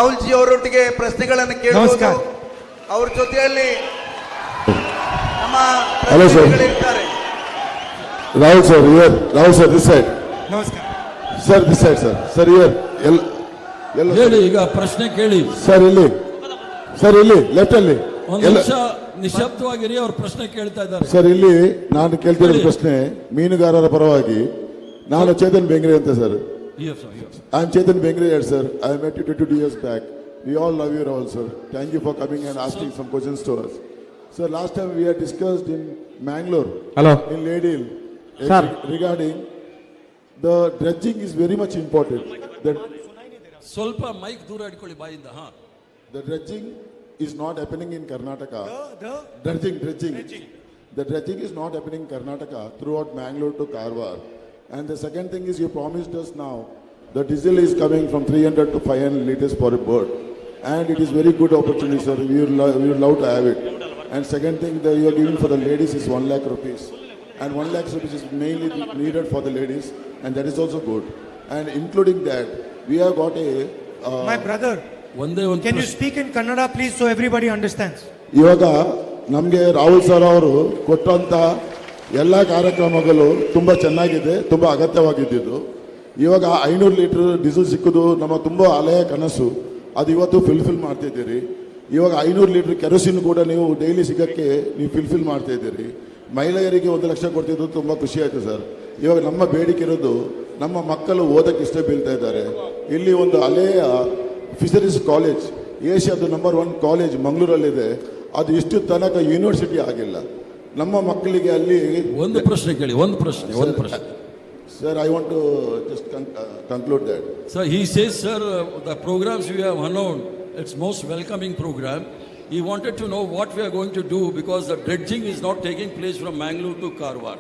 Rahul G ಅವರೊಟ್ಟಿಗೆ ಪ್ರಶ್ನೆಗಳನ್ನು ಕೇಳಬಹುದು. ಅವ್ರ ಜೊತೆಯಲ್ಲಿ ನಮ್ಮ ಪ್ರತಿನಿಧಿಗಳಿರ್ತಾರೆ. Rahul sir here. Rahul sir this side. ನಮಸ್ಕಾರ sir this side sir. Sir here. ಎಲ್ಲ ಹೇಳಿ, ಈಗ ಪ್ರಶ್ನೆ ಕೇಳಿ. ಸರ್ ಇಲ್ಲಿ. ಸರ್ ಇಲ್ಲಿ ಲೆಫ್ಟ್ ಅಲ್ಲಿ. ಒಂದು ನಿಮಿಷ ನಿಶಬ್ದವಾಗಿರಿ, ಅವ್ರ ಪ್ರಶ್ನೆ ಕೇಳ್ತಾ ಇದ್ದಾರೆ. ಸರ್ ಇಲ್ಲಿ ನಾನು ಕೇಳ್ತಿರೋ ಪ್ರಶ್ನೆ ಮೀನುಗಾರರ ಪರವಾಗಿ. ನಾನು ಚೇತನ್ ಬೆಂಗ್ರೆ ಅಂತ sir. I am Chetan Bengre sir. I met you 22 years back. We all love you all sir. Thank you for coming and asking some questions to us. Sir, last time we had discussed in Mangalore. Hello. In Lady Hill. Sir. Regarding the dredging is very much important. ಸ್ವಲ್ಪ mic ದೂರ ಇಟ್ಕೊಳ್ಳಿ ಬಾಯಿಂದ. The dredging is not happening in Karnataka. Dredging. The dredging is not happening in Karnataka throughout Mangalore to Karwar. And the second thing is you promised us now the diesel is coming from 300 to 500 liters per bird. And it is very good opportunity, sir. We would love to have it. And second thing that you are giving for the ladies is 1 lakh rupees. And 1 lakh rupees is mainly needed for the ladies. And that is also good. And including that, we have got a... My brother, can you speak in Kannada please so everybody understands? ಇವಾಗ ನಮಗೆ Rahul sir ಅವರು ಕೊಟ್ಟಂತ ಎಲ್ಲ ಕಾರ್ಯಕ್ರಮಗಳು ತುಂಬ ಚೆನ್ನಾಗಿದೆ, ತುಂಬ ಅಗತ್ಯವಾಗಿದ್ದು. ಇವಾಗ 500 ಲೀಟರ್ ಡೀಸೆಲ್ ಸಿಕ್ಕೋದು ನಮ್ಮ ತುಂಬ ಹಳೆಯ ಕನಸು. ಅದು ಇವತ್ತು ಫಿಲ್ಫಿಲ್ ಮಾಡ್ತಿದ್ದೀರಿ. ಇವಾಗ 500 ಲೀಟರ್ ಕೆರೋಸಿನ್ ಕೂಡ ನೀವು ಡೈಲಿ ಸಿಗೋಕ್ಕೆ ನೀವು ಫಿಲ್ಫಿಲ್ ಮಾಡ್ತಾ ಇದ್ದೀರಿ. ಮಹಿಳೆಯರಿಗೆ 1 ಲಕ್ಷ ಕೊಡ್ತಿದ್ದು ತುಂಬ ಖುಷಿ ಆಯಿತು ಸರ್. ಇವಾಗ ನಮ್ಮ ಬೇಡಿಕೆ ಇರೋದು ನಮ್ಮ ಮಕ್ಕಳು ಓದಕ್ಕೆ ಇಷ್ಟ ಬೀಳ್ತಾ ಇದ್ದಾರೆ. ಇಲ್ಲಿ ಒಂದು ಹಳೆಯ ಫಿಶರೀಸ್ ಕಾಲೇಜ್, ಏಷ್ಯಾದ ನಂಬರ್ 1 ಕಾಲೇಜ್ ಮಂಗಳೂರಲ್ಲಿದೆ. ಅದು ಇಷ್ಟು ತನಕ ಯೂನಿವರ್ಸಿಟಿ ಆಗಿಲ್ಲ. ನಮ್ಮ ಮಕ್ಕಳಿಗೆ ಅಲ್ಲಿ ಒಂದು ಪ್ರಶ್ನೆ ಕೇಳಿ. ಒಂದು ಪ್ರಶ್ನೆ. Sir, I want to just conclude that. Sir, he says, sir, the programs we have announced, it's most welcoming program. He wanted to know what we are going to do because the dredging is not taking place from Mangalore to Karwar.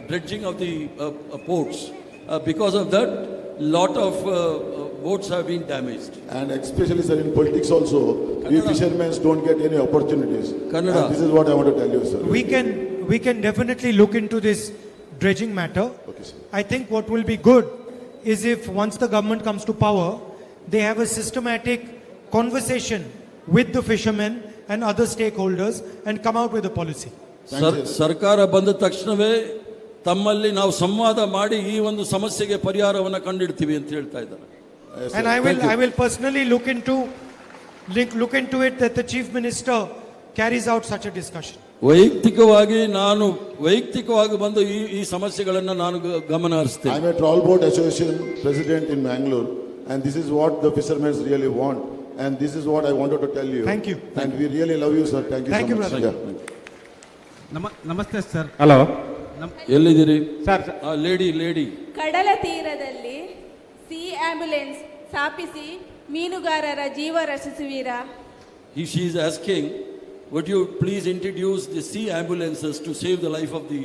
Dredging of the ports. Because of that, lot of boats have been damaged. And especially, sir, in politics also, we fishermen don't get any opportunities. Kannada. And this is what I want to tell you, sir. We can definitely look into this dredging matter. Okay, sir. I think what will be good is if once the government comes to power, they have a systematic conversation with the fishermen and other stakeholders and come out with a policy. ಸರ್ಕಾರ ಬಂದ ತಕ್ಷಣವೇ ತಮ್ಮಲ್ಲಿ ನಾವು ಸಂವಾದ ಮಾಡಿ ಈ ಒಂದು ಸಮಸ್ಯೆಗೆ ಪರಿಹಾರವನ್ನು ಕಂಡುಹಿಡ್ತೀವಿ ಅಂತ ಹೇಳ್ತಾ ಇದ್ದಾರೆ. And I will personally look into it that the chief minister carries out such a discussion. ವೈಯಕ್ತಿಕವಾಗಿ ಬಂದು ಈ ಸಮಸ್ಯೆಗಳನ್ನು ನಾನು ಗಮನ ಹರಿಸ್ತೇನೆ. I am a trawlboat association president in Mangalore, and this is what the fishermen really want, and this is what I wanted to tell you. Thank you. And we really love you, sir. Thank you so much. Brother. ನಮಸ್ತೆ sir. Hello, ಎಲ್ಲಿದ್ದೀರಿ sir? Lady ಕಡಲ ತೀರದಲ್ಲಿ C ambulance ಸ್ಥಾಪಿಸಿ ಮೀನುಗಾರರ ಜೀವ ರಕ್ಷಿಸುವಿರಾ? She is asking, would you please introduce the sea ambulances to save the life of the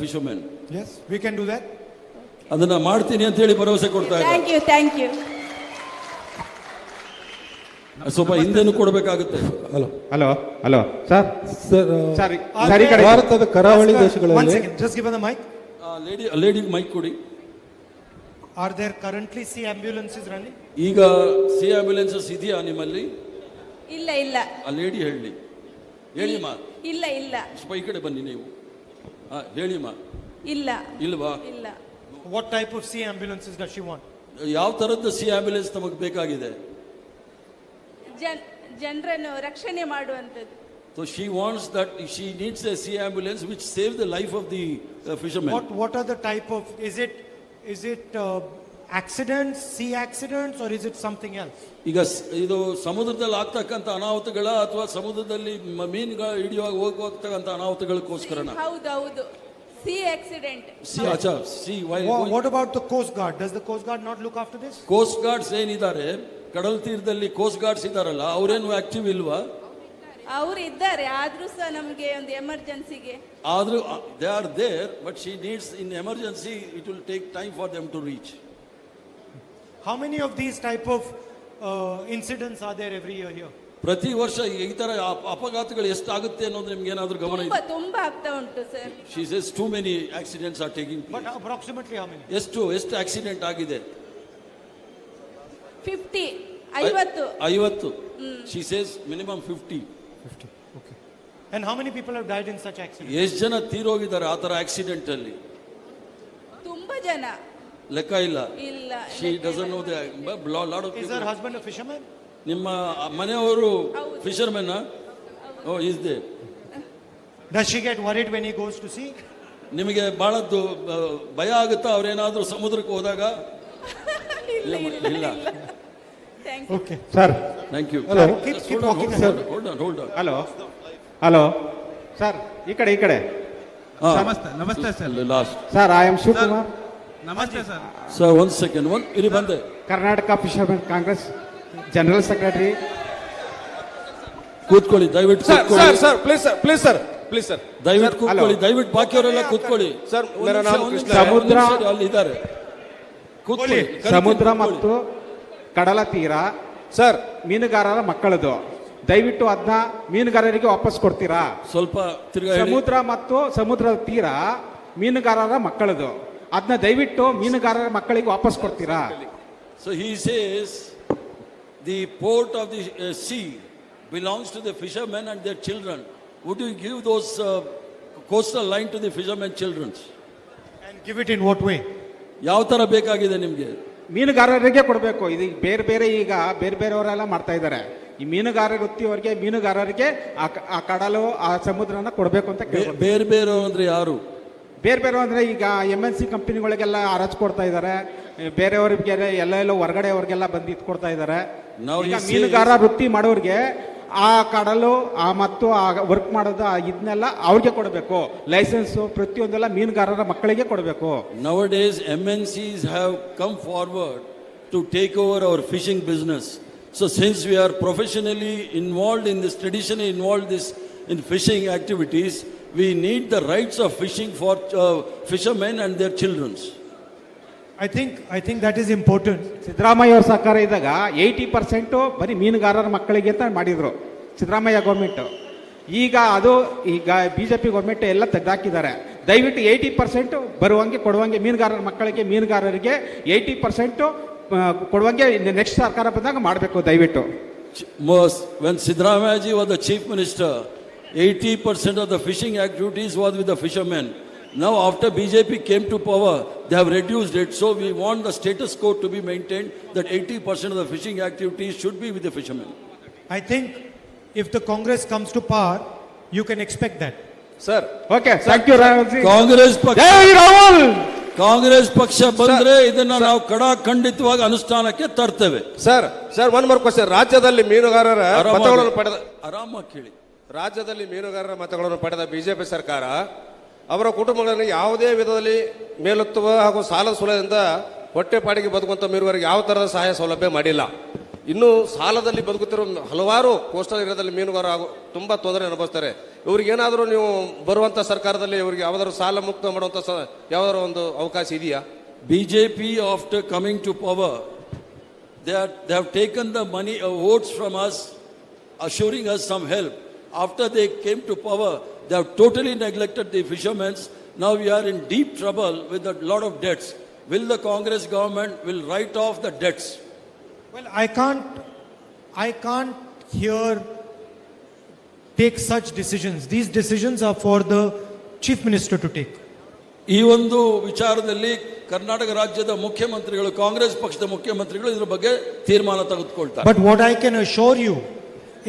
fishermen? Yes, we can do that. ಅದನ್ನ ಮಾಡ್ತೀನಿ ಅಂತ ಹೇಳಿ ಭರವಸೆ ಕೊಡ್ತಾ ಇದ್ದಾರೆ. Thank you. ಸ್ವಲ್ಪ ಹಿಂದೆನೂ ಕೊಡಬೇಕಾಗುತ್ತೆ. Hello sir. ಭಾರತದ ಕರಾವಳಿ ದೇಶಗಳಲ್ಲಿ One second, just give her the mic. Lady mic ಕೊಡಿ. Are there currently sea ambulances running? ಈಗ ಸಿ ಆಂಬ್ಯುಲೆನ್ಸಸ್ ಇದೆಯಾ ನಿಮ್ಮಲ್ಲಿ? ಇಲ್ಲ. ಆ ಲೇಡಿ ಹೇಳಿಮ್ಮ. ಇಲ್ಲ. ಸ್ವಲ್ಪ ಈ ಕಡೆ ಬನ್ನಿ ನೀವು. ಹೇಳಿಮ್ಮ. ಇಲ್ವಾ? ಇಲ್ಲ. What type of sea ambulances does she want? ಯಾವ ತರದ ಸಿ ಆಂಬ್ಯುಲೆನ್ಸ್ ನಮಗೆ ಬೇಕಾಗಿದೆ? ಜನರನ್ನು ರಕ್ಷಣೆ ಮಾಡುವಂತದ್ದು. So she wants that, she needs a sea ambulance which saves the life of the fishermen. What are the type of, is it accidents, sea accidents, or is it something else? ಈಗ ಇದು ಸಮುದ್ರದಲ್ಲಿ ಆಗ್ತಕ್ಕಂಥ ಅನಾಹುತಗಳ ಅಥವಾ ಸಮುದ್ರದಲ್ಲಿ ಮೀನುಗಳು ಹಿಡಿಯುವಾಗ ಹೋಗ್ತಕ್ಕಂಥ ಅನಾಹುತಗಳಕ್ಕೋಸ್ಕರನ? ಹೌದು. Sea accident. What about the Coast Guard? Does the Coast Guard not look after this? Coast Guards ಏನಿದ್ದಾರೆ ಕಡಲ ತೀರದಲ್ಲಿ, ಕೋಸ್ಟ್ ಗಾರ್ಡ್ಸ್ ಇದ್ದಾರಲ್ಲ, ಅವರೇನು ಆಕ್ಟಿವ್ ಇಲ್ವಾ? ಅವರು ಇದ್ದಾರೆ, ಆದ್ರೂ ಸಹ ನಮಗೆ ಒಂದು ಎಮರ್ಜೆನ್ಸಿಗೆ ಆದ್ರೂ they are there, but she needs in emergency it will take time for them to reach. How many of these type of incidents are there every year here? ಪ್ರತಿ ವರ್ಷ ಈ ತರ ಅಪಘಾತಗಳು ಎಷ್ಟಾಗುತ್ತೆ ಅನ್ನೋದು ನಿಮ್ಗೆ ಏನಾದರೂ ಗಮನ ಇದೆ? ತುಂಬಾ ಆಗ್ತಾ ಉಂಟು sir. She says too many accidents are taking place. But approximately how many? ಎಷ್ಟು ಆಕ್ಸಿಡೆಂಟ್ ಆಗಿದೆ? 50 50. 50. She says minimum 50. 50. Okay. And how many people have died in such accidents? ಎಷ್ಟು ಜನ ತೀರೋಗಿದ್ದಾರೆ ಆ ಥರ ಆಕ್ಸಿಡೆಂಟ್ ಅಲ್ಲಿ? ತುಂಬಾ ಜನ. ಲೆಕ್ಕ ಇಲ್ಲ. ಇಲ್ಲ. She doesn't know the lot of Is people. her husband a fisherman? ನಿಮ್ಮ ಮನೆಯವರು fishermen? Oh, is there? Does she get worried when he goes to sea? ನಿಮಗೆ ಬಹಳದ್ದು ಭಯ ಆಗುತ್ತಾ ಅವ್ರೇನಾದ್ರೂ ಸಮುದ್ರಕ್ಕೆ ಹೋದಾಗ? ಇಲ್ಲ. Thank you. Okay. Sir thank you. Hello. Keep walking, sir. Hold on. Hello sir, ಈ ಕಡೆ ನಮಸ್ತೆ sir. Last sir, I am Shivakumar. ನಮಸ್ತೆ ಸರ್. ಸರ್, ಒಂದು ಸೆಕೆಂಡ್, ಇಲ್ಲಿ ಬಂದೆ. Karnataka Fishermen Congress general secretary. ಕೂತ್ಕೊಳ್ಳಿ ದಯವಿಟ್ಟು. ಸರ್ ಪ್ಲೀಸ್ ಸರ್ ದಯವಿಟ್ಟು ಕೂತ್ಕೊಳ್ಳಿ. ದಯವಿಟ್ಟು ಬಾಕಿಯವರೆಲ್ಲ ಕೂತ್ಕೊಳ್ಳಿ. ಸರ್, ಮೇರಾ ನಾಮ ಕೃಷ್ಣ. ಸಮುದ್ರ ಅಲ್ಲಿ ಇದ್ದಾರೆ, ಕೂತ್ಕೊಳ್ಳಿ. ಸಮುದ್ರ ಮತ್ತು ಕಡಲ ತೀರ ಸರ್, ಮೀನುಗಾರರ ಮಕ್ಕಳದು. ದಯವಿಟ್ಟು ಅದನ್ನ ಮೀನುಗಾರರಿಗೆ ವಾಪಸ್ ಕೊಡ್ತೀರಾ? ಸ್ವಲ್ಪ ತಿರ್ಗಾ ಹೇಳಿ. ಸಮುದ್ರ ಮತ್ತು ಸಮುದ್ರದ ತೀರ ಮೀನುಗಾರರ ಮಕ್ಕಳದು. ಅದನ್ನ ದಯವಿಟ್ಟು ಮೀನುಗಾರರ ಮಕ್ಕಳಿಗೆ ವಾಪಸ್ ಕೊಡ್ತೀರಾ? So he says the port of the sea belongs to the fishermen and their children. Would you give those coastal line to the fishermen children? And give it in what way? ಯಾವ ತರ ಬೇಕಾಗಿದೆ ನಿಮ್ಗೆ? ಮೀನುಗಾರರಿಗೆ ಕೊಡಬೇಕು. ಇದು ಬೇರೆ ಈಗ ಬೇರೆಯವರೆಲ್ಲ ಮಾಡ್ತಾ ಇದ್ದಾರೆ. ಈ ಮೀನುಗಾರ ವೃತ್ತಿಯವರಿಗೆ ಮೀನುಗಾರರಿಗೆ ಆ ಕಡಲು ಆ ಸಮುದ್ರನ ಕೊಡಬೇಕು ಅಂತ ಕೇಳ್ಬೋದು. ಬೇರೆ ಅಂದ್ರೆ ಯಾರು? ಬೇರೆ ಅಂದ್ರೆ ಈಗ MNC ಕಂಪನಿಗಳಿಗೆಲ್ಲ ಹರಾಜು ಕೊಡ್ತಾ ಇದ್ದಾರೆ. ಬೇರೆಯವ್ರಿಗೆ ಎಲ್ಲೆಲ್ಲೋ ಹೊರಗಡೆ ಅವ್ರಿಗೆಲ್ಲ ಬಂದು ಇದು ಕೊಡ್ತಾ ಇದ್ದಾರೆ. ಈಗ ಮೀನುಗಾರ ವೃತ್ತಿ ಮಾಡೋರಿಗೆ ಆ ಕಡಲು ಮತ್ತು ಆ ವರ್ಕ್ ಮಾಡೋದು ಇದನ್ನೆಲ್ಲ ಅವ್ರಿಗೆ ಕೊಡಬೇಕು. ಲೈಸೆನ್ಸು ಪ್ರತಿಯೊಂದೆಲ್ಲ ಮೀನುಗಾರರ ಮಕ್ಕಳಿಗೆ ಕೊಡಬೇಕು. Nowadays MNCs have come forward to take over our fishing business. So since we are professionally involved in this, traditionally involved in fishing activities, we need the rights of fishing for fishermen and their children. I think that is important. Siddaramaiah ಅವ್ರ ಸರ್ಕಾರ ಇದ್ದಾಗ 80% ಬರೀ ಮೀನುಗಾರರ ಮಕ್ಕಳಿಗೆ ಅಂತ ಮಾಡಿದ್ರು Siddaramaiah government. ಈಗ BJP government ಎಲ್ಲ ತೆಗೆದಾಕಿದ್ದಾರೆ. ದಯವಿಟ್ಟು 80% ಬರುವಂಗೆ ಕೊಡುವಂಗೆ ಮೀನುಗಾರರಿಗೆ 80% ಕೊಡುವಂಗೆ ನೆಕ್ಸ್ಟ್ ಸರ್ಕಾರ ಬಂದಾಗ ಮಾಡಬೇಕು ದಯವಿಟ್ಟು. When Siddaramaya ji was the chief minister, 80% of the fishing activities was with the fishermen. Now after BJP came to power, they have reduced it. So we want the status quo to be maintained, that 80% of the fishing activities should be with the fishermen. I think if the Congress comes to power, you can expect that. Sir, okay, thank you Rahul ji. Congress ಪಕ್ಷ ಬಂದ್ರೆ ಇದನ್ನ ನಾವು ಖಂಡಿತವಾಗಿ ಅನುಷ್ಠಾನಕ್ಕೆ ತರ್ತೇವೆ. Sir one more question. ರಾಜ್ಯದಲ್ಲಿ ಮೀನುಗಾರರ ಮತಗಳನ್ನು ಪಡೆದ ಆರಾಮಾಗಿ ಕೇಳಿ. ರಾಜ್ಯದಲ್ಲಿ ಮೀನುಗಾರರ ಮತಗಳನ್ನು ಪಡೆದ ಬಿಜೆಪಿ ಸರ್ಕಾರ ಅವರ ಕುಟುಂಬಗಳನ್ನು ಯಾವುದೇ ವಿಧದಲ್ಲಿ ಮೇಲೆತ್ತುವ ಹಾಗೂ ಸಾಲ ಸೂಲದಿಂದ ಹೊಟ್ಟೆಪಾಡಿಗೆ ಬದುಕುವಂತ ಮೀನುಗಾರರಿಗೆ ಯಾವ ತರಹದ ಸಹಾಯ ಸೌಲಭ್ಯ ಮಾಡಿಲ್ಲ. ಇನ್ನು ಸಾಲದಲ್ಲಿ ಬದುಕುತ್ತಿರುವ ಹಲವಾರು ಕೋಸ್ಟಲ್ ಏರಿಯಾದಲ್ಲಿ ಮೀನುಗಾರ ತುಂಬಾ ತೊಂದರೆ ಅನುಭವಿಸ್ತಾರೆ. ಇವ್ರಿಗೆ ಏನಾದರೂ ನೀವು ಬರುವಂತ ಸರ್ಕಾರದಲ್ಲಿ ಇವರಿಗೆ ಯಾವ್ದಾದ್ರು ಸಾಲ ಮುಕ್ತ ಮಾಡುವಂತ ಯಾವ್ದಾದ್ರು ಒಂದು ಅವಕಾಶ ಇದೆಯಾ? BJP after coming to power, they have taken the money votes from us, assuring us some help. After they came to power, they have totally neglected the fishermen. Now we are in deep trouble with a lot of debts. Will the Congress government will write off the debts? Well, I can't here take such decisions. These decisions are for the chief minister to take. ಈ ಒಂದು ವಿಚಾರದಲ್ಲಿ ಕರ್ನಾಟಕ ರಾಜ್ಯದ ಮುಖ್ಯಮಂತ್ರಿಗಳು, ಕಾಂಗ್ರೆಸ್ ಪಕ್ಷದ ಮುಖ್ಯಮಂತ್ರಿಗಳು ಇದರ ಬಗ್ಗೆ ತೀರ್ಮಾನ ತೆಗೆದುಕೊಳ್ತಾರೆ. But what I can assure you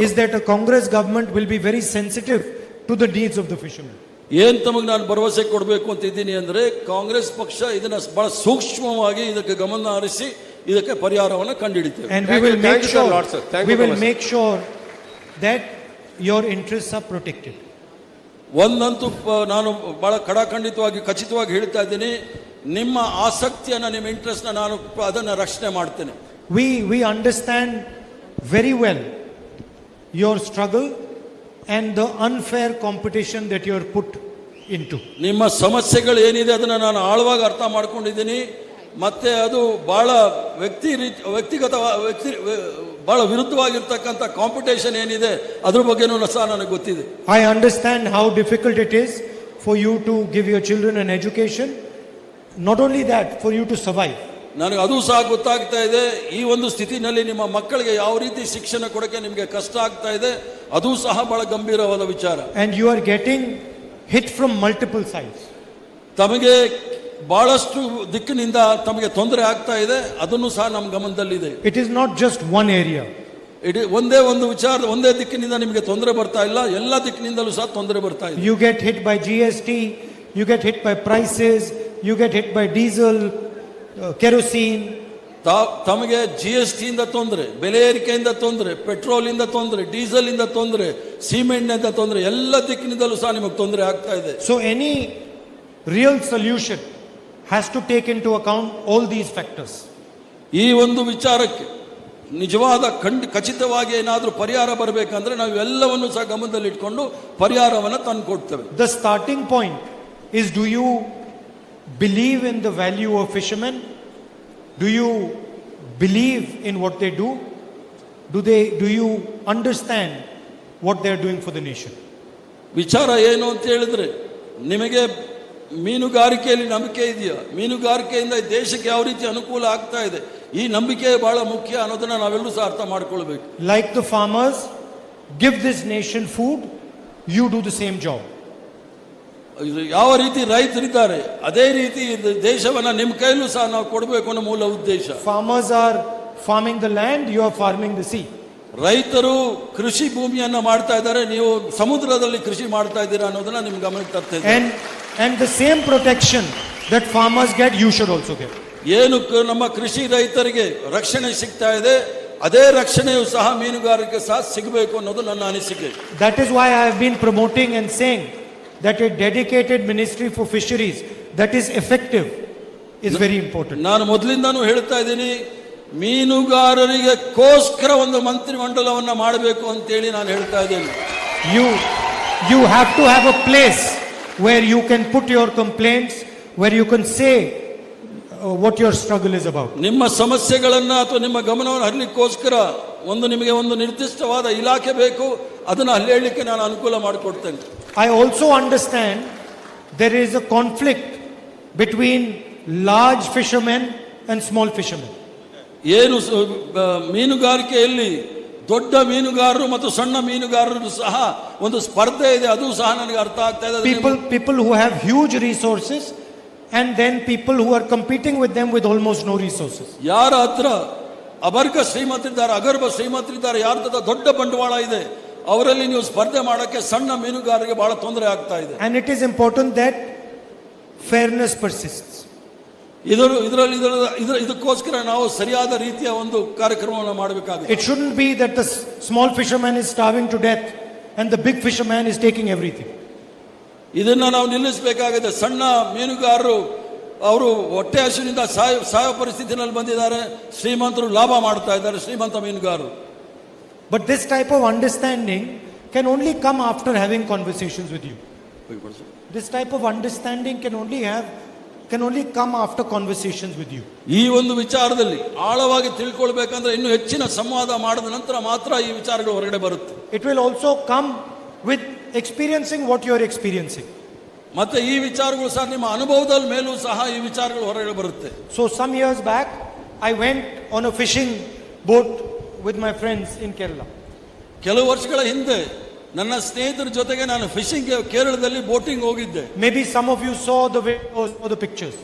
is that a Congress government will be very sensitive to the needs of the fishermen. ಏನ್ ತಮಗೆ ನಾನು ಭರವಸೆ ಕೊಡಬೇಕು ಅಂತ ಇದ್ದೀನಿ ಅಂದ್ರೆ, ಕಾಂಗ್ರೆಸ್ ಪಕ್ಷ ಇದನ್ನ ಬಹಳ ಸೂಕ್ಷ್ಮವಾಗಿ ಇದಕ್ಕೆ ಗಮನ ಹರಿಸಿ ಇದಕ್ಕೆ ಪರಿಹಾರವನ್ನು ಕಂಡುಹಿಡಿತೇವೆ. And we will make sure that your interests are protected. ಒಂದಂತೂ ನಾನು ಬಹಳ ಖಚಿತವಾಗಿ ಹೇಳ್ತಾ ಇದ್ದೀನಿ, ನಿಮ್ಮ ಆಸಕ್ತಿಯನ್ನ, ನಿಮ್ಮ ಇಂಟ್ರೆಸ್ಟ್ ನಾನು ಅದನ್ನ ರಕ್ಷಣೆ ಮಾಡ್ತೇನೆ. We understand very well your struggle and the unfair competition that you are put into. ನಿಮ್ಮ ಸಮಸ್ಯೆಗಳು ಏನಿದೆ ಅದನ್ನ ನಾನು ಆಳವಾಗಿ ಅರ್ಥ ಮಾಡ್ಕೊಂಡಿದ್ದೀನಿ. ಮತ್ತೆ ಅದು ಬಹಳ ವ್ಯಕ್ತಿಗತ ಬಹಳ ವಿರುದ್ಧವಾಗಿರ್ತಕ್ಕಂಥ ಕಾಂಪಿಟೇಷನ್ ಏನಿದೆ ಅದ್ರ ಬಗ್ಗೆನೂ ಸಹ ನನಗೆ ಗೊತ್ತಿದೆ. I understand how difficult it is for you to give your children an education. Not only that, for you to survive. ನನಗೆ ಅದು ಸಹ ಗೊತ್ತಾಗ್ತಾ ಇದೆ. ಈ ಒಂದು ಸ್ಥಿತಿನಲ್ಲಿ ನಿಮ್ಮ ಮಕ್ಕಳಿಗೆ ಯಾವ ರೀತಿ ಶಿಕ್ಷಣ ಕೊಡಕ್ಕೆ ನಿಮಗೆ ಕಷ್ಟ ಆಗ್ತಾ ಇದೆ, ಅದು ಸಹ ಬಹಳ ಗಂಭೀರವಾದ ವಿಚಾರ. And you are getting hit from multiple sides. ತಮಗೆ ಬಹಳಷ್ಟು ದಿಕ್ಕಿನಿಂದ ತಮಗೆ ತೊಂದರೆ ಆಗ್ತಾ ಇದೆ, ಅದನ್ನು ಸಹ ನಮ್ಮ ಗಮನದಲ್ಲಿದೆ. It is not just one area. ಒಂದೇ ಒಂದು ವಿಚಾರ, ಒಂದೇ ದಿಕ್ಕಿನಿಂದ ನಿಮಗೆ ತೊಂದರೆ ಬರ್ತಾ ಇಲ್ಲ, ಎಲ್ಲ ದಿಕ್ಕಿನಿಂದಲೂ ಸಹ ತೊಂದರೆ ಬರ್ತಾ ಇದೆ. You get hit by GST, you get hit by prices, you get hit by diesel, kerosene. ತಮಗೆ GST ಇಂದ ತೊಂದರೆ, ಬೆಲೆ ಏರಿಕೆಯಿಂದ ತೊಂದರೆ, ಪೆಟ್ರೋಲ್ ಇಂದ ತೊಂದರೆ, ಡೀಸೆಲ್ ಇಂದ ತೊಂದರೆ, ಸಿಮೆಂಟ್ ಇಂದ ತೊಂದರೆ, ಎಲ್ಲ ದಿಕ್ಕಿನಿಂದಲೂ ಸಹ ನಿಮಗೆ ತೊಂದರೆ ಆಗ್ತಾ ಇದೆ. So any real solution has to take into account all these factors. ಈ ಒಂದು ವಿಚಾರಕ್ಕೆ ನಿಜವಾದ ಖಚಿತವಾಗಿ ಏನಾದರೂ ಪರಿಹಾರ ಬರಬೇಕಂದ್ರೆ ನಾವು ಎಲ್ಲವನ್ನು ಸಹ ಗಮನದಲ್ಲಿ ಇಟ್ಕೊಂಡು ಪರಿಹಾರವನ್ನು ತಂದು ಕೊಡ್ತೇವೆ. The starting point is, do you believe in the value of fishermen? Do you believe in what they do? Do you understand what they are doing for the nation? ವಿಚಾರ ಏನು ಅಂತ ಹೇಳಿದ್ರೆ, ನಿಮಗೆ ಮೀನುಗಾರಿಕೆಯಲ್ಲಿ ನಂಬಿಕೆ ಇದೆಯಾ? ಮೀನುಗಾರಿಕೆಯಿಂದ ದೇಶಕ್ಕೆ ಯಾವ ರೀತಿ ಅನುಕೂಲ ಆಗ್ತಾ ಇದೆ, ಈ ನಂಬಿಕೆ ಬಹಳ ಮುಖ್ಯ ಅನ್ನೋದನ್ನ ನಾವೆಲ್ಲರೂ ಸಹ ಅರ್ಥ ಮಾಡ್ಕೊಳ್ಬೇಕು. Like the farmers give this nation food, you do the same job. ಯಾವ ರೀತಿ ರೈತರಿದ್ದಾರೆ ಅದೇ ರೀತಿ ದೇಶವನ್ನ ನಿಮ್ಮ ಕೈಲೂ ಸಹ ನಾವು ಕೊಡಬೇಕು ಅನ್ನೋ ಮೂಲ ಉದ್ದೇಶ. Farmers are farming the land, you are farming the sea. ರೈತರು ಕೃಷಿ ಭೂಮಿಯನ್ನ ಮಾಡ್ತಾ ಇದ್ದಾರೆ, ನೀವು ಸಮುದ್ರದಲ್ಲಿ ಕೃಷಿ ಮಾಡ್ತಾ ಇದ್ದೀರಾ ಅನ್ನೋದನ್ನ ನಿಮ್ ಗಮನಕ್ಕೆ ತರ್ತಾ ಇದ್ದಾರೆ. And the same protection that farmers get, you should also get. ಏನು ನಮ್ಮ ಕೃಷಿ ರೈತರಿಗೆ ರಕ್ಷಣೆ ಸಿಗ್ತಾ ಇದೆ, ಅದೇ ರಕ್ಷಣೆಯು ಸಹ ಮೀನುಗಾರಿಕೆ ಸಹ ಸಿಗಬೇಕು ಅನ್ನೋದು ನನ್ನ ಅನಿಸಿಕೆ. That is why I have been promoting and saying that a dedicated ministry for fisheries that is effective is very important. ನಾನು ಮೊದಲಿಂದಾನು ಹೇಳ್ತಾ ಇದ್ದೀನಿ, ಮೀನುಗಾರರಿಗೆ ಕೋಸ್ಕರ ಒಂದು ಮಂತ್ರಿ ಮಂಡಲವನ್ನ ಮಾಡಬೇಕು ಅಂತೇಳಿ ನಾನು ಹೇಳ್ತಾ ಇದ್ದೇನೆ. You have to have a place where you can put your complaints, where you can say what your struggle is about. ನಿಮ್ಮ ಸಮಸ್ಯೆಗಳನ್ನ ಅಥವಾ ನಿಮ್ಮ ಗಮನವನ್ನು ಹರಿಲಿಕ್ಕೋಸ್ಕರ ನಿಮಗೆ ಒಂದು ನಿರ್ದಿಷ್ಟವಾದ ಇಲಾಖೆ ಬೇಕು, ಅದನ್ನ ಅಲ್ಲಿ ಹೇಳಲಿಕ್ಕೆ ನಾನು ಅನುಕೂಲ ಮಾಡಿಕೊಡ್ತೇನೆ. I also understand there is a conflict between large fishermen and small fishermen. ಏನು ಮೀನುಗಾರಿಕೆಯಲ್ಲಿ ದೊಡ್ಡ ಮೀನುಗಾರರು ಮತ್ತು ಸಣ್ಣ ಮೀನುಗಾರರು ಸಹ ಒಂದು ಸ್ಪರ್ಧೆ ಇದೆ, ಅದು ಸಹ ನನಗೆ ಅರ್ಥ ಆಗ್ತಾ ಇದೆ. People who have huge resources and then people who are competing with them with almost no resources. ಯಾರ ಹತ್ರ ಅಬರ್ಗ ಶ್ರೀಮಂತರಿದ್ದಾರೆ, ಅಗರ್ಭ ಶ್ರೀಮಂತರಿದ್ದಾರೆ, ಯಾರ ಹತ್ರ ದೊಡ್ಡ ಬಂಡವಾಳ ಇದೆ, ಅವರಲ್ಲಿ ನೀವು ಸ್ಪರ್ಧೆ ಮಾಡಕ್ಕೆ ಸಣ್ಣ ಮೀನುಗಾರರಿಗೆ ಬಹಳ ತೊಂದರೆ ಆಗ್ತಾ ಇದೆ. And it is important that fairness persists. ಇದಕ್ಕೋಸ್ಕರ ನಾವು ಸರಿಯಾದ ರೀತಿಯ ಒಂದು ಕಾರ್ಯಕ್ರಮವನ್ನು ಮಾಡಬೇಕಾಗಿದೆ. It shouldn't be that the small fisherman is starving to death and the big fisherman is taking everything. ಇದನ್ನ ನಾವು ನಿಲ್ಲಿಸಬೇಕಾಗಿದೆ. ಸಣ್ಣ ಮೀನುಗಾರರು ಅವರು ಹೊಟ್ಟೆ ಹಸಿವಿನಿಂದ ಸಾಯೋ ಪರಿಸ್ಥಿತಿನಲ್ಲಿ ಬಂದಿದ್ದಾರೆ, ಶ್ರೀಮಂತರು ಲಾಭ ಮಾಡ್ತಾ ಇದ್ದಾರೆ, ಶ್ರೀಮಂತ ಮೀನುಗಾರರು. But this type of understanding can only come after having conversations with you. This type of understanding can only come after conversations with you. ಈ ಒಂದು ವಿಚಾರದಲ್ಲಿ ಆಳವಾಗಿ ತಿಳ್ಕೊಳ್ಬೇಕಂದ್ರೆ ಇನ್ನು ಹೆಚ್ಚಿನ ಸಂವಾದ ಮಾಡಿದ ನಂತರ ಮಾತ್ರ ಈ ವಿಚಾರಗಳು ಹೊರಗಡೆ ಬರುತ್ತೆ. It will also come with experiencing what you are experiencing. ಮತ್ತೆ ಈ ವಿಚಾರಗಳು ಸಹ ನಿಮ್ಮ ಅನುಭವದ ಮೇಲೂ ಸಹ ಈ ವಿಚಾರಗಳು ಹೊರಗಡೆ ಬರುತ್ತೆ. So some years back I went on a fishing boat with my friends in Kerala. ಕೆಲವು ವರ್ಷಗಳ ಹಿಂದೆ ನನ್ನ ಸ್ನೇಹಿತರ ಜೊತೆಗೆ ನಾನು ಫಿಶಿಂಗ್ ಕೇರಳದಲ್ಲಿ ಬೋಟಿಂಗ್ ಹೋಗಿದ್ದೆ. Maybe some of you saw the videos or the pictures.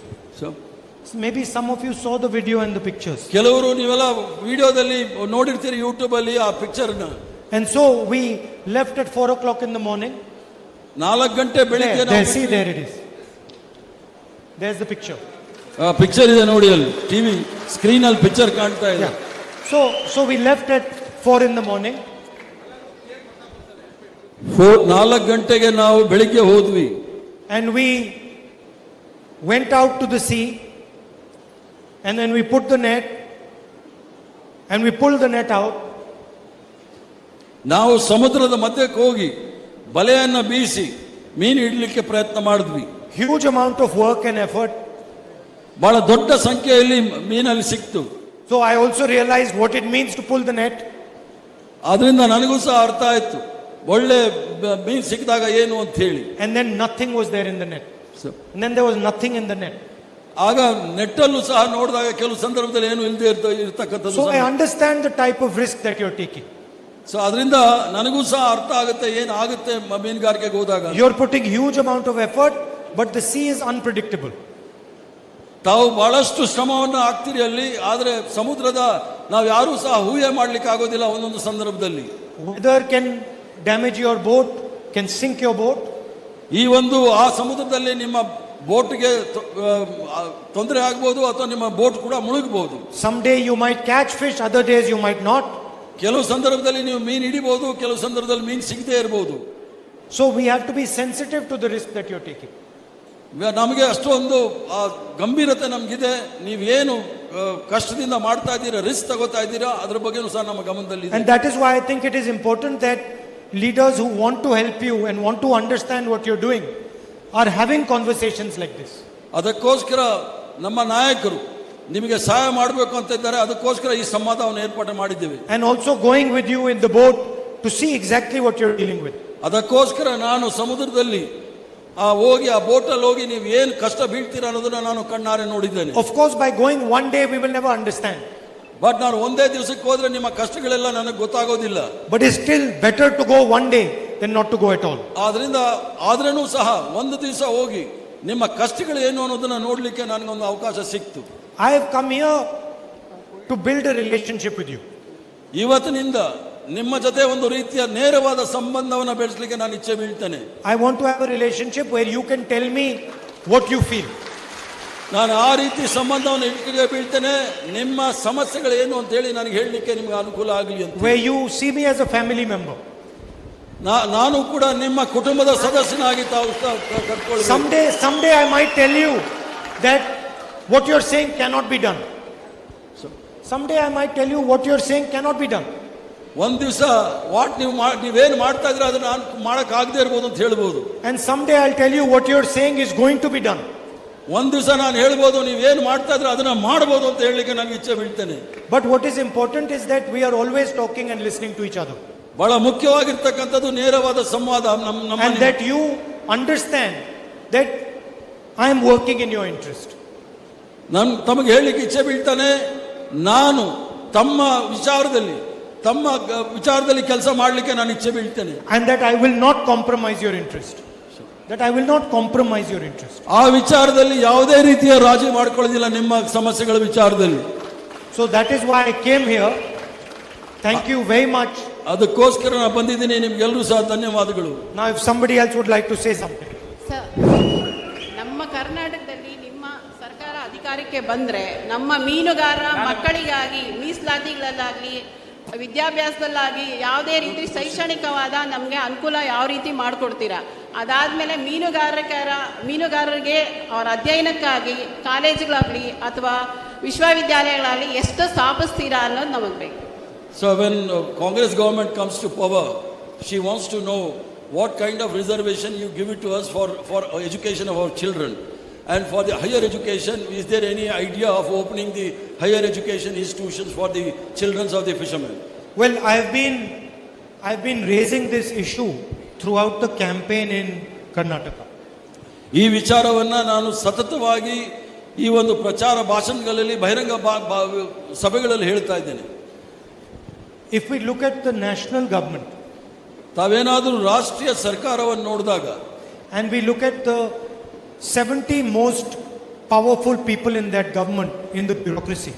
Maybe some of you saw the video and the pictures. ಕೆಲವರು ನೀವೆಲ್ಲ ವಿಡಿಯೋದಲ್ಲಿ ನೋಡಿರ್ತೀರಿ ಯೂಟ್ಯೂಬ್ ಅಲ್ಲಿ ಆ ಪಿಕ್ಚರ್ ನ. And so we left at 4 o'clock in the morning. 4 ಗಂಟೆ ಬೆಳಿಗ್ಗೆ there it is. There's the picture. Picture ಇದೆ ನೋಡಿ, ಅಲ್ಲಿ ಟಿವಿ ಸ್ಕ್ರೀನ್ ಅಲ್ಲಿ ಪಿಕ್ಚರ್ ಕಾಣ್ತಾ ಇದೆ. So we left at 4 in the morning. 4 ಗಂಟೆಗೆ ನಾವು ಬೆಳಿಗ್ಗೆ ಹೋದ್ವಿ. And we went out to the sea and then we put the net and we pulled the net out. ನಾವು ಸಮುದ್ರದ ಮಧ್ಯಕ್ಕೆ ಹೋಗಿ ಬಲೆಯನ್ನ ಬೀಸಿ ಮೀನು ಹಿಡಲಿಕ್ಕೆ ಪ್ರಯತ್ನ ಮಾಡಿದ್ವಿ. Huge amount of work and effort. ಬಹಳ ದೊಡ್ಡ ಸಂಖ್ಯೆಯಲ್ಲಿ ಮೀನಲ್ಲಿ ಸಿಕ್ತು. So I also realized what it means to pull the net. ಅದರಿಂದ ನನಗೂ ಸಹ ಅರ್ಥ ಆಯ್ತು ಒಳ್ಳೆ ಮೀನು ಸಿಕ್ಕಿದಾಗ ಏನು ಅಂತ ಹೇಳಿ. And then nothing was there in the net. And then there was nothing in the net. ಆಗ ನೆಟ್ಟಲ್ಲೂ ಸಹ ನೋಡಿದಾಗ ಕೆಲವು ಸಂದರ್ಭದಲ್ಲಿ ಏನು ಇಲ್ಲದೆ ಇರ್ತಕ್ಕಂಥದ್ದು. So I understand the type of risk that you're taking. So ಅದರಿಂದ ನನಗೂ ಸಹ ಅರ್ಥ ಆಗುತ್ತೆ ಏನಾಗುತ್ತೆ ಮೀನುಗಾರಿಕೆಗೆ ಹೋದಾಗ. You're putting huge amount of effort, but the sea is unpredictable. ತಾವು ಬಹಳಷ್ಟು ಶ್ರಮವನ್ನು ಹಾಕ್ತಿರಿ ಅಲ್ಲಿ, ಆದ್ರೆ ಸಮುದ್ರದ ನಾವು ಯಾರೂ ಸಹ ಊಹೆ ಮಾಡ್ಲಿಕ್ಕೆ ಆಗೋದಿಲ್ಲ. ಒಂದೊಂದು ಸಂದರ್ಭದಲ್ಲಿ Weather can damage your boat, can sink your boat. ಈ ಒಂದು ಆ ಸಮುದ್ರದಲ್ಲಿ ನಿಮ್ಮ ಬೋಟ್ಗೆ ತೊಂದರೆ ಆಗ್ಬೋದು ಅಥವಾ ನಿಮ್ಮ ಬೋಟ್ ಕೂಡ ಮುಳುಗಬಹುದು. Someday you might catch fish, other days you might not. ಕೆಲವು ಸಂದರ್ಭದಲ್ಲಿ ನೀವು ಮೀನು ಹಿಡಿಬಹುದು, ಕೆಲವು ಸಂದರ್ಭದಲ್ಲಿ ಮೀನು ಸಿಗದೆ ಇರಬಹುದು. So we have to be sensitive to the risk that you're taking. ನಮಗೆ ಅಷ್ಟೊಂದು ಗಂಭೀರತೆ ನಮಗಿದೆ. ನೀವೇನು ಕಷ್ಟದಿಂದ ಮಾಡ್ತಾ ಇದ್ದೀರಾ, ರಿಸ್ಕ್ ತಗೋತಾ ಇದ್ದೀರಾ, ಅದ್ರ ಬಗ್ಗೆನೂ ಸಹ ನಮ್ಮ ಗಮನದಲ್ಲಿ. And that is why I think it is important that leaders who want to help you and want to understand what you're doing are having conversations like this. ಅದಕ್ಕೋಸ್ಕರ ನಮ್ಮ ನಾಯಕರು ನಿಮಗೆ ಸಹಾಯ ಮಾಡಬೇಕು ಅಂತ ಇದ್ದಾರೆ. ಅದಕ್ಕೋಸ್ಕರ ಈ ಸಂವಾದವನ್ನು ಏರ್ಪಾಡು ಮಾಡಿದ್ದೇವೆ. And also going with you in the boat to see exactly what you're dealing with. ಅದಕ್ಕೋಸ್ಕರ ನಾನು ಸಮುದ್ರದಲ್ಲಿ ಹೋಗಿ ಆ ಬೋಟಲ್ಲಿ ಹೋಗಿ ನೀವು ಏನು ಕಷ್ಟ ಬೀಳ್ತೀರಾ ಅನ್ನೋದನ್ನ ನಾನು ಕಣ್ಣಾರೆ ನೋಡಿದ್ದೇನೆ. Of course, by going one day we will never understand. But ನಾನು ಒಂದೇ ದಿವಸಕ್ಕೆ ಹೋದ್ರೆ ನಿಮ್ಮ ಕಷ್ಟಗಳೆಲ್ಲ ನನಗೆ ಗೊತ್ತಾಗೋದಿಲ್ಲ. But it's still better to go one day than not to go at all. ಆದ್ರಿಂದ ಆದ್ರೂ ಸಹ ಒಂದು ದಿವಸ ಹೋಗಿ ನಿಮ್ಮ ಕಷ್ಟಗಳು ಏನು ಅನ್ನೋದನ್ನ ನೋಡ್ಲಿಕ್ಕೆ ನನಗೊಂದು ಅವಕಾಶ ಸಿಕ್ತು. I have come here to build a relationship with you. ಇವತ್ತಿನಿಂದ ನಿಮ್ಮ ಜೊತೆ ಒಂದು ರೀತಿಯ ನೇರವಾದ ಸಂಬಂಧವನ್ನು ಬೆಳೆಸಲಿಕ್ಕೆ ನಾನು ಇಚ್ಛೆ ಬೀಳ್ತೇನೆ. I want to have a relationship where you can tell me what you feel. ನಾನು ಆ ರೀತಿ ಸಂಬಂಧವನ್ನು ಇಟ್ಲಿಕ್ಕೆ ಬೀಳ್ತೇನೆ. ನಿಮ್ಮ ಸಮಸ್ಯೆಗಳು ಏನು ಅಂತ ಹೇಳಿ ನನಗೆ ಹೇಳಲಿಕ್ಕೆ ನಿಮ್ಗೆ ಅನುಕೂಲ ಆಗಲಿ ಅಂತ. Where you see me as a family member. ನಾನು ಕೂಡ ನಿಮ್ಮ ಕುಟುಂಬದ ಸದಸ್ಯನಾಗಿ ತಾವು ಕರ್ಕೊಳ್ಳಿ. Someday I might tell you that what you're saying cannot be done. Someday I might tell you what you're saying cannot be done. ಒಂದ್ ದಿವಸ ನೀವೇನು ಮಾಡ್ತಾ ಇದ್ರೆ ಅದನ್ನ ನಾನು ಮಾಡಕ್ ಆಗದೆ ಇರ್ಬೋದು ಅಂತ ಹೇಳ್ಬೋದು. And someday I'll tell you what you're saying is going to be done. ಒಂದ್ ದಿವಸ ನಾನು ಹೇಳ್ಬೋದು ನೀವೇನು ಮಾಡ್ತಾ ಇದ್ರೆ ಅದನ್ನ ಮಾಡಬಹುದು ಅಂತ ಹೇಳಲಿಕ್ಕೆ ನನಗೆ ಇಚ್ಛೆ ಬೀಳ್ತೇನೆ. But what is important is that we are always talking and listening to each other. ಬಹಳ ಮುಖ್ಯವಾಗಿರ್ತಕ್ಕಂಥದ್ದು ನೇರವಾದ ಸಂವಾದ. And that you understand that I am working in your interest. ನಾನು ತಮಗೆ ಹೇಳಲಿಕ್ಕೆ ಇಚ್ಛೆ ಬೀಳ್ತಾನೆ, ನಾನು ತಮ್ಮ ವಿಚಾರದಲ್ಲಿ ಕೆಲಸ ಮಾಡಲಿಕ್ಕೆ ನಾನು ಇಚ್ಛೆ ಬೀಳ್ತೇನೆ. And that I will not compromise your interest. That I will not compromise your interest. ಆ ವಿಚಾರದಲ್ಲಿ ಯಾವುದೇ ರೀತಿಯ ರಾಜಿ ಮಾಡ್ಕೊಳ್ಳೋದಿಲ್ಲ ನಿಮ್ಮ ಸಮಸ್ಯೆಗಳ ವಿಚಾರದಲ್ಲಿ. So that is why I came here. Thank you very much. ಅದಕ್ಕೋಸ್ಕರ ನಾನು ಬಂದಿದ್ದೀನಿ. ನಿಮ್ಗೆಲ್ಲರೂ ಸಹ ಧನ್ಯವಾದಗಳು. Now if somebody else would like to say something. Sir, ನಮ್ಮ ಕರ್ನಾಟಕದಲ್ಲಿ ನಿಮ್ಮ ಸರ್ಕಾರ ಅಧಿಕಾರಕ್ಕೆ ಬಂದ್ರೆ ನಮ್ಮ ಮೀನುಗಾರ ಮಕ್ಕಳಿಗಾಗಿ ಮೀಸಲಾತಿಗಳಲ್ಲಾಗಲಿ ವಿದ್ಯಾಭ್ಯಾಸದಲ್ಲಾಗಿ ಯಾವುದೇ ರೀತಿ ಶೈಕ್ಷಣಿಕವಾದ ನಮಗೆ ಅನುಕೂಲ ಯಾವ ರೀತಿ ಮಾಡಿಕೊಡ್ತೀರಾ? ಅದಾದಮೇಲೆ ಮೀನುಗಾರರಿಗೆ ಅವರ ಅಧ್ಯಯನಕ್ಕಾಗಿ ಕಾಲೇಜುಗಳಾಗಲಿ ಅಥವಾ ವಿಶ್ವವಿದ್ಯಾಲಯಗಳಾಗಲಿ ಎಷ್ಟು ಸ್ಥಾಪಿಸ್ತೀರಾ ಅನ್ನೋದು ನಮಗೆ ಬೇಕು. So when Congress government comes to power, she wants to know what kind of reservation you give it to us for education of our children. And for the higher education, is there any idea of opening the higher education institutions for the children of the fishermen? Well, I've been raising this issue throughout the campaign in Karnataka. ಈ ವಿಚಾರವನ್ನ ನಾನು ಸತತವಾಗಿ ಈ ಒಂದು ಪ್ರಚಾರ ಭಾಷಣಗಳಲ್ಲಿ ಬಹಿರಂಗ ಸಭೆಗಳಲ್ಲಿ ಹೇಳ್ತಾ ಇದ್ದೇನೆ. If we look at the national government, ತಾವೇನಾದರೂ ರಾಷ್ಟ್ರೀಯ ಸರ್ಕಾರವನ್ನು ನೋಡಿದಾಗ, and we look at the 70 most powerful people in that government, in the bureaucracy,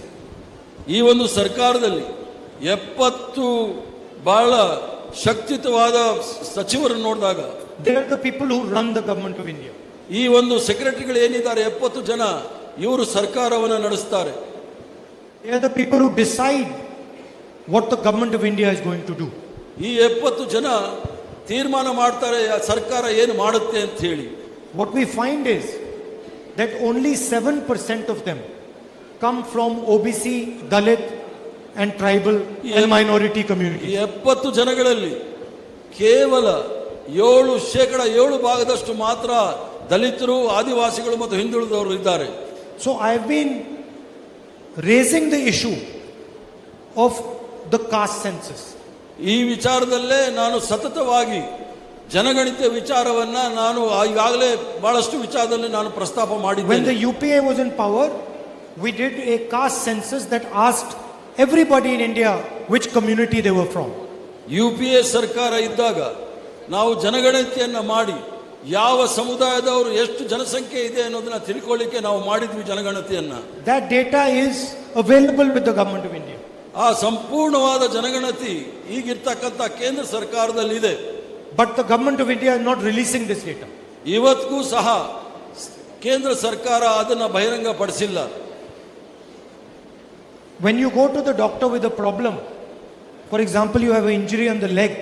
ಈ ಒಂದು ಸರ್ಕಾರದಲ್ಲಿ 70 ಬಹಳ ಶಕ್ತಿಯುತವಾದ ಸಚಿವರನ್ನು ನೋಡಿದಾಗ, they are the people who run the government of India. ಈ ಒಂದು ಸೆಕ್ರೆಟರಿಗಳು ಏನಿದ್ದಾರೆ 70 ಜನ, ಇವರು ಸರ್ಕಾರವನ್ನು ನಡೆಸ್ತಾರೆ. They are the people who decide what the government of India is going to do. ಈ 70 ಜನ ತೀರ್ಮಾನ ಮಾಡ್ತಾರೆ ಸರ್ಕಾರ ಏನು ಮಾಡುತ್ತೆ ಅಂತ ಹೇಳಿ. What we find is that only 7% of them come from OBC, Dalit and tribal and minority communities. 70 ಜನಗಳಲ್ಲಿ ಕೇವಲ 7% ಮಾತ್ರ ದಲಿತರು, ಆದಿವಾಸಿಗಳು ಮತ್ತು ಹಿಂದುಳಿದವರು ಇದ್ದಾರೆ. So I have been raising the issue of the caste census. ಈ ವಿಚಾರದಲ್ಲೇ ನಾನು ಸತತವಾಗಿ ಜನಗಣತಿ ವಿಚಾರವನ್ನ ನಾನು ಈಗಾಗಲೇ ಬಹಳಷ್ಟು ವಿಚಾರದಲ್ಲಿ ನಾನು ಪ್ರಸ್ತಾಪ When ಮಾಡಿದ್ದೇನೆ. the UPA was in power, we did a caste census that asked everybody in India which community they were from. UPA ಸರ್ಕಾರ ಇದ್ದಾಗ ನಾವು ಜನಗಣತಿಯನ್ನ ಮಾಡಿ ಯಾವ ಸಮುದಾಯದವರು ಎಷ್ಟು ಜನಸಂಖ್ಯೆ ಇದೆ ಅನ್ನೋದನ್ನ ತಿಳ್ಕೊಳ್ಳಿಕ್ಕೆ ನಾವು ಮಾಡಿದ್ವಿ ಜನಗಣತಿಯನ್ನ. That data is available with the government of India. ಆ ಸಂಪೂರ್ಣವಾದ ಜನಗಣತಿ ಈಗಿರ್ತಕ್ಕಂಥ ಕೇಂದ್ರ ಸರ್ಕಾರದಲ್ಲಿ ಇದೆ. But the government of India is not releasing this data. ಇವತ್ತಿಗೂ ಸಹ ಕೇಂದ್ರ ಸರ್ಕಾರ ಅದನ್ನ ಬಹಿರಂಗಪಡಿಸಿಲ್ಲ. When you go to the doctor with a problem, for example, you have an injury on the leg,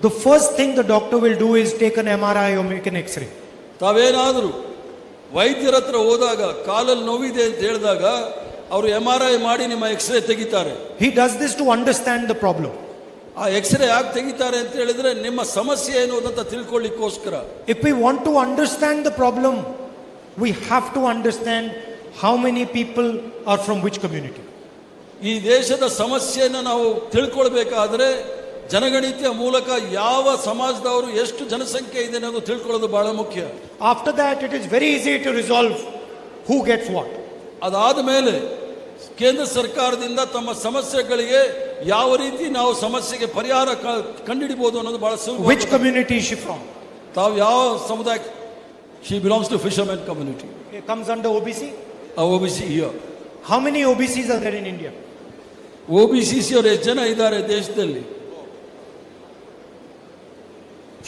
the first thing the doctor will do is take an MRI or make an X-ray. ತಾವೇನಾದರೂ ವೈದ್ಯರ ಹತ್ರ ಹೋದಾಗ ಕಾಲಲ್ಲಿ ನೋವಿದೆ ಅಂತ ಹೇಳಿದಾಗ ಅವರು MRI ಮಾಡಿ ನಿಮ್ಮ ಎಕ್ಸ್ರೇ ತೆಗಿತಾರೆ. He does this to understand the problem. ಆ ಎಕ್ಸ್ರೇ ಯಾಕೆ ತೆಗಿತಾರೆ ಅಂತ ಹೇಳಿದ್ರೆ ನಿಮ್ಮ ಸಮಸ್ಯೆ ಏನು ಅಂತ ತಿಳ್ಕೊಳ್ಳಿಕ್ಕೋಸ್ಕರ. If we want to understand the problem, we have to understand how many people are from which community. ಈ ದೇಶದ ಸಮಸ್ಯೆಯನ್ನು ನಾವು ತಿಳ್ಕೊಳ್ಬೇಕಾದ್ರೆ ಜನಗಣತಿಯ ಮೂಲಕ ಯಾವ ಸಮಾಜದವರು ಎಷ್ಟು ಜನಸಂಖ್ಯೆ ಇದೆ ಅನ್ನೋದು ತಿಳ್ಕೊಳ್ಳೋದು ಬಹಳ ಮುಖ್ಯ. After that, it is very easy to resolve who gets what. ಅದಾದ ಮೇಲೆ ಕೇಂದ್ರ ಸರ್ಕಾರದಿಂದ ತಮ್ಮ ಸಮಸ್ಯೆಗಳಿಗೆ ಯಾವ ರೀತಿ ನಾವು ಸಮಸ್ಯೆಗೆ ಪರಿಹಾರ ಕಂಡುಹಿಡಿಬಹುದು ಅನ್ನೋದು ಬಹಳ ಸುಲಭ. Which community is she from? ತಾವು ಯಾವ ಸಮುದಾಯ? She belongs to fisherman community. It comes under OBC. OBC here. How many OBCs are there in India? OBCC ಅವರು ಎಷ್ಟು ಜನ ಇದ್ದಾರೆ ದೇಶದಲ್ಲಿ?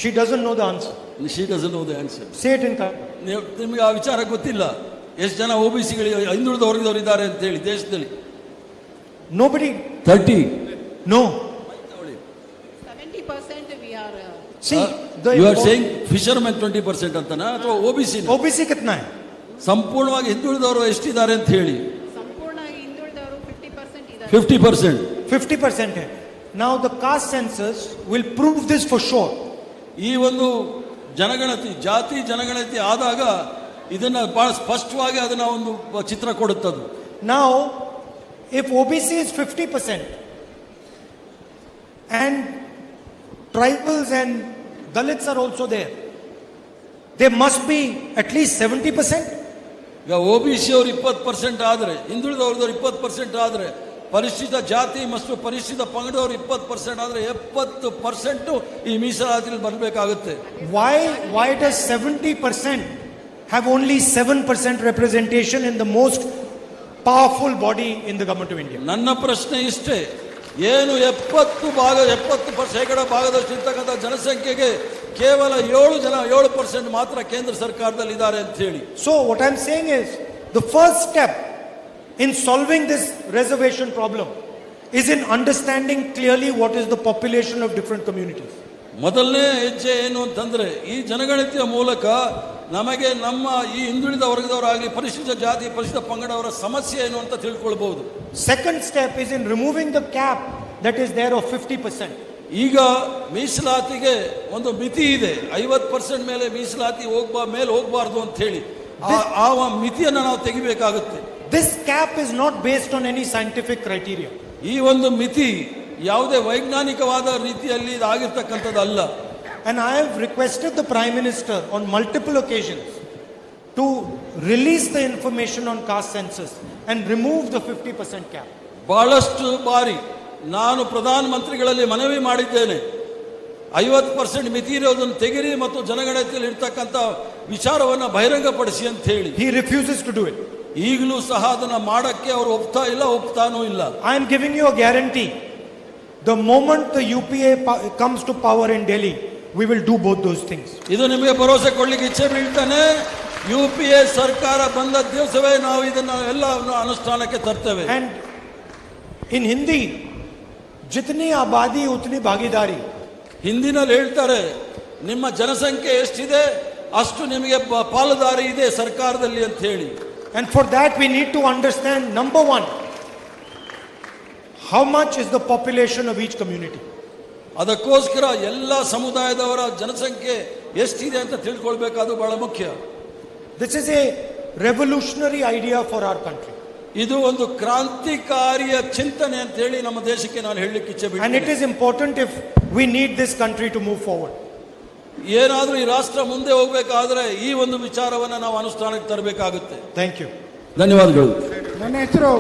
She doesn't know the answer. She doesn't know the answer. Say it in Kannada. ನಿಮಗೆ ಆ ವಿಚಾರ ಗೊತ್ತಿಲ್ಲ ಎಷ್ಟು ಜನ OBCಗಳು ಹಿಂದುಳಿದ ವರ್ಗದವರು ಇದ್ದಾರೆ ಅಂತ ಹೇಳಿ ದೇಶದಲ್ಲಿ? Nobody. 30. No. 70% we are. See, you are saying fishermen 20% ಅಂತನಾ ಅಥವಾ OBC? OBC कितना है? ಸಂಪೂರ್ಣವಾಗಿ ಹಿಂದುಳಿದವರು ಎಷ್ಟಿದ್ದಾರೆ ಅಂತ ಹೇಳಿ? ಸಂಪೂರ್ಣವಾಗಿ ಹಿಂದುಳಿದವರು 50% ಇದ್ದಾರೆ. 50%. 50% है. Now the caste census will prove this for sure. ಈ ಒಂದು ಜನಗಣತಿ ಜಾತಿ ಜನಗಣತಿ ಆದಾಗ ಇದನ್ನ ಬಹಳ ಸ್ಪಷ್ಟವಾಗಿ ಅದನ್ನ ಒಂದು ಚಿತ್ರ ಕೊಡುತ್ತದೆ. Now, if OBC is 50% and tribals and Dalits are also there, there must be at least 70%. ಈಗ OBC ಅವರು 20% ಆದ್ರೆ, ಹಿಂದುಳಿದವರು 20% ಆದ್ರೆ, ಪರಿಶಿಷ್ಟ ಜಾತಿ ಮತ್ತು ಪರಿಶಿಷ್ಟ ಪಂಗಡವರು 20% ಆದ್ರೆ 70% ಈ ಮೀಸಲಾತಿಯಲ್ಲಿ ಬರಬೇಕಾಗುತ್ತೆ. Why does 70% have only 7% representation in the most powerful body in the government of India? ನನ್ನ ಪ್ರಶ್ನೆ ಇಷ್ಟೇ, ಏನು 70% ಭಾಗದಷ್ಟು ಇರ್ತಕ್ಕಂಥ ಜನಸಂಖ್ಯೆಗೆ ಕೇವಲ 7% ಮಾತ್ರ ಕೇಂದ್ರ ಸರ್ಕಾರದಲ್ಲಿ ಇದ್ದಾರೆ ಅಂತ ಹೇಳಿ. So what I'm saying is, the first step in solving this reservation problem is in understanding clearly what is the population of different communities. ಮೊದಲನೇ ಹೆಜ್ಜೆ ಏನು ಅಂತಂದ್ರೆ ಈ ಜನಗಣತಿಯ ಮೂಲಕ ನಮಗೆ ನಮ್ಮ ಈ ಹಿಂದುಳಿದ ವರ್ಗದವರಾಗಲಿ ಪರಿಶಿಷ್ಟ ಜಾತಿ ಪರಿಶಿಷ್ಟ ಪಂಗಡವರ ಸಮಸ್ಯೆ ಏನು ಅಂತ ತಿಳ್ಕೊಳ್ಬಹುದು. Second step is in removing the cap that is there of 50%. ಈಗ ಮೀಸಲಾತಿಗೆ ಒಂದು ಮಿತಿ ಇದೆ, 50% ಮೇಲೆ ಮೀಸಲಾತಿ ಮೇಲೆ ಹೋಗಬಾರ್ದು ಅಂತ ಹೇಳಿ ಆ ಮಿತಿಯನ್ನು ನಾವು ತೆಗಿಬೇಕಾಗುತ್ತೆ. This cap is not based on any scientific criteria. ಈ ಒಂದು ಮಿತಿ ಯಾವುದೇ ವೈಜ್ಞಾನಿಕವಾದ ರೀತಿಯಲ್ಲಿ ಆಗಿರ್ತಕ್ಕಂಥದ್ದಲ್ಲ. And I have requested the Prime Minister on multiple occasions to release the information on caste census and remove the 50% cap. ಬಹಳಷ್ಟು ಬಾರಿ ನಾನು ಪ್ರಧಾನ ಮಂತ್ರಿಗಳಲ್ಲಿ ಮನವಿ ಮಾಡಿದ್ದೇನೆ, 50% ಮಿತಿ ಇರೋದನ್ನು ತೆಗಿರಿ ಮತ್ತು ಜನಗಣತಿಯಲ್ಲಿ ಇರ್ತಕ್ಕಂಥ ವಿಚಾರವನ್ನು ಬಹಿರಂಗಪಡಿಸಿ ಅಂತ ಹೇಳಿ. He refuses to do it. ಈಗಲೂ ಸಹ ಅದನ್ನ ಮಾಡಕ್ಕೆ ಅವರು ಒಪ್ತಾನೂ ಇಲ್ಲ. I am giving you a guarantee. The moment the UPA comes to power in Delhi, we will do both those things. ಇದು ನಿಮಗೆ ಭರವಸೆ ಕೊಡ್ಲಿಕ್ಕೆ ಇಚ್ಛೆ ಬೀಳ್ತಾನೆ. UPA ಸರ್ಕಾರ ಬಂದ ದಿವಸವೇ ನಾವು ಇದನ್ನ ಎಲ್ಲ ಅನುಷ್ಠಾನಕ್ಕೆ ತರ್ತೇವೆ. And in Hindi, jitni abadi utni bhagidari. ಹಿಂದಿನಲ್ಲಿ ಹೇಳ್ತಾರೆ, ನಿಮ್ಮ ಜನಸಂಖ್ಯೆ ಎಷ್ಟಿದೆ ಅಷ್ಟು ನಿಮಗೆ ಪಾಲುದಾರಿ ಇದೆ ಸರ್ಕಾರದಲ್ಲಿ ಅಂತ ಹೇಳಿ. And for that we need to understand, number one, how much is the population of each community. ಅದಕ್ಕೋಸ್ಕರ ಎಲ್ಲ ಸಮುದಾಯದವರ ಜನಸಂಖ್ಯೆ ಎಷ್ಟಿದೆ ಅಂತ ತಿಳ್ಕೊಳ್ಬೇಕಾದು ಬಹಳ ಮುಖ್ಯ. This is a revolutionary idea for our country. ಇದು ಒಂದು ಕ್ರಾಂತಿಕಾರಿಯ ಚಿಂತನೆ ಅಂತ ಹೇಳಿ ನಮ್ಮ ದೇಶಕ್ಕೆ ನಾನು ಹೇಳಲಿಕ್ಕೆ ಇಚ್ಛೆ ಬಿಡ್ತೇನೆ. And it is important if we need this country to move forward. ಏನಾದರೂ ಈ ರಾಷ್ಟ್ರ ಮುಂದೆ ಹೋಗಬೇಕಾದ್ರೆ ಈ ಒಂದು ವಿಚಾರವನ್ನು ನಾವು ಅನುಷ್ಠಾನಕ್ಕೆ ತರಬೇಕಾಗುತ್ತೆ. Thank you. ಧನ್ಯವಾದಗಳು. ನನ್ನ ಹೆಸರು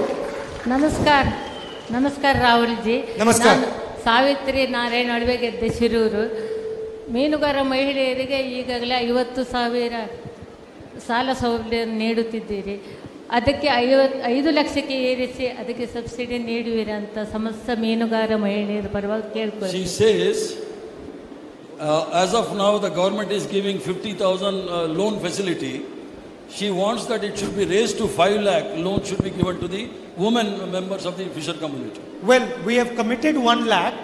ನಮಸ್ಕಾರ ರಾಹುಲ್ ಜಿ. ನಮಸ್ಕಾರ. ನಾನು ಸಾವಿತ್ರಿ ನಾರಾಯಣ ಅಡವೆಗೆದ್ದೆ ಶಿರೂರು. ಮೀನುಗಾರ ಮಹಿಳೆಯರಿಗೆ ಈಗಾಗಲೇ 50,000 ಸಾಲ ಸೌಲಭ್ಯ ನೀಡುತ್ತಿದ್ದೀರಿ. ಅದಕ್ಕೆ 5 ಲಕ್ಷಕ್ಕೆ ಏರಿಸಿ ಅದಕ್ಕೆ ಸಬ್ಸಿಡಿ ನೀಡುವಿರ ಅಂತ ಸಮಸ್ತ ಮೀನುಗಾರ ಮಹಿಳೆಯರ ಪರವಾಗಿ ಕೇಳ್ಕೊಳ್ಳಿ. She says, as of now the government is giving 50,000 loan facility. She wants that it should be raised to 5 lakh. Loan should be given to the women members of the fisher community. Well, we have committed 1 lakh.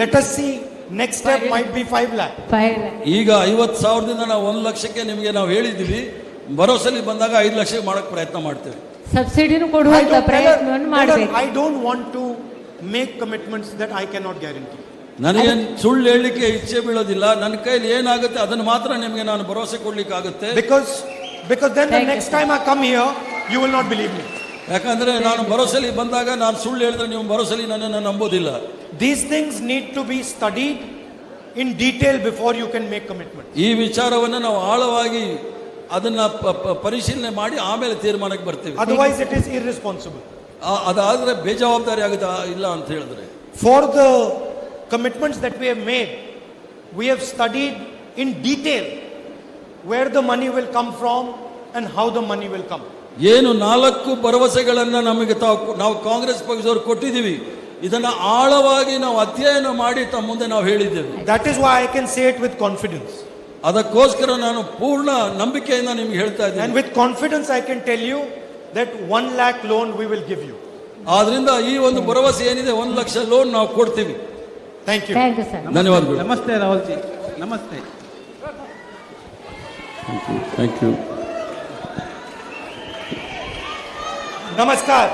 Let us see. Next step might be 5 lakh. 5 lakh. ಈಗ 50,000ದಿಂದ ನಾವು 1 ಲಕ್ಷಕ್ಕೆ ನಿಮಗೆ ನಾವು ಹೇಳಿದ್ದೀವಿ. ಭರೋಸೆಲಿ ಬಂದಾಗ 5 ಲಕ್ಷಕ್ಕೆ ಮಾಡಕ್ಕೆ ಪ್ರಯತ್ನ ಮಾಡ್ತೇವೆ. ಸಬ್ಸಿಡಿನೂ ಕೊಡುವಂತ ಪ್ರಯತ್ನವನ್ನು ಮಾಡಬೇಕು. I don't want to make commitments that I cannot guarantee. ನನಗೆ ಸುಳ್ಳು ಹೇಳಲಿಕ್ಕೆ ಇಚ್ಛೆ ಬೀಳೋದಿಲ್ಲ. ನನ್ನ ಕೈಲಿ ಏನಾಗುತ್ತೆ ಅದನ್ನು ಮಾತ್ರ ನಿಮಗೆ ನಾನು ಭರವಸೆ ಕೊಡ್ಲಿಕ್ಕೆ ಆಗುತ್ತೆ. Because then the next time I come here, you will not believe me. ಯಾಕಂದ್ರೆ ನಾನು ಭರೋಸೆಲಿ ಬಂದಾಗ ನಾನು ಸುಳ್ಳು ಹೇಳಿದ್ರೆ ನೀವು ಭರೋಸೆಲಿ ನನ್ನನ್ನು ನಂಬೋದಿಲ್ಲ. These things need to be studied in detail before you can make commitments. ಈ ವಿಚಾರವನ್ನು ನಾವು ಆಳವಾಗಿ ಅದನ್ನ ಪರಿಶೀಲನೆ ಮಾಡಿ ಆಮೇಲೆ ತೀರ್ಮಾನಕ್ಕೆ ಬರ್ತೀವಿ. Otherwise it is irresponsible. ಅದಾದ್ರೆ ಬೇಜವಾಬ್ದಾರಿ ಆಗುತ್ತೆ ಇಲ್ಲ ಅಂತ ಹೇಳಿದ್ರೆ. For the commitments that we have made, we have studied in detail where the money will come from and how the money will come. ಏನು 4 ಭರವಸೆಗಳನ್ನ ನಮಗೆ ನಾವು ಕಾಂಗ್ರೆಸ್ ಪಕ್ಷದವರು ಕೊಟ್ಟಿದ್ದೀವಿ. ಇದನ್ನ ಆಳವಾಗಿ ನಾವು ಅಧ್ಯಯನ ಮಾಡಿ ತಮ್ಮ ಮುಂದೆ ನಾವು ಹೇಳಿದ್ದೇವೆ. That is why I can say it with confidence. ಅದಕ್ಕೋಸ್ಕರ ನಾನು ಪೂರ್ಣ ನಂಬಿಕೆಯಿಂದ ನಿಮ್ಗೆ ಹೇಳ್ತಾ ಇದ್ದೀನಿ. And with confidence I can tell you that 1 lakh loan we will give you. ಆದ್ರಿಂದ ಈ ಒಂದು ಭರವಸೆ ಏನಿದೆ 1 ಲಕ್ಷ ಲೋನ್ ನಾವು ಕೊಡ್ತೀವಿ. Thank you. Thank you sir. ಧನ್ಯವಾದಗಳು. ನಮಸ್ತೆ ರಾಹುಲ್ ಜಿ. ನಮಸ್ತೆ. Thank you. Namaskar.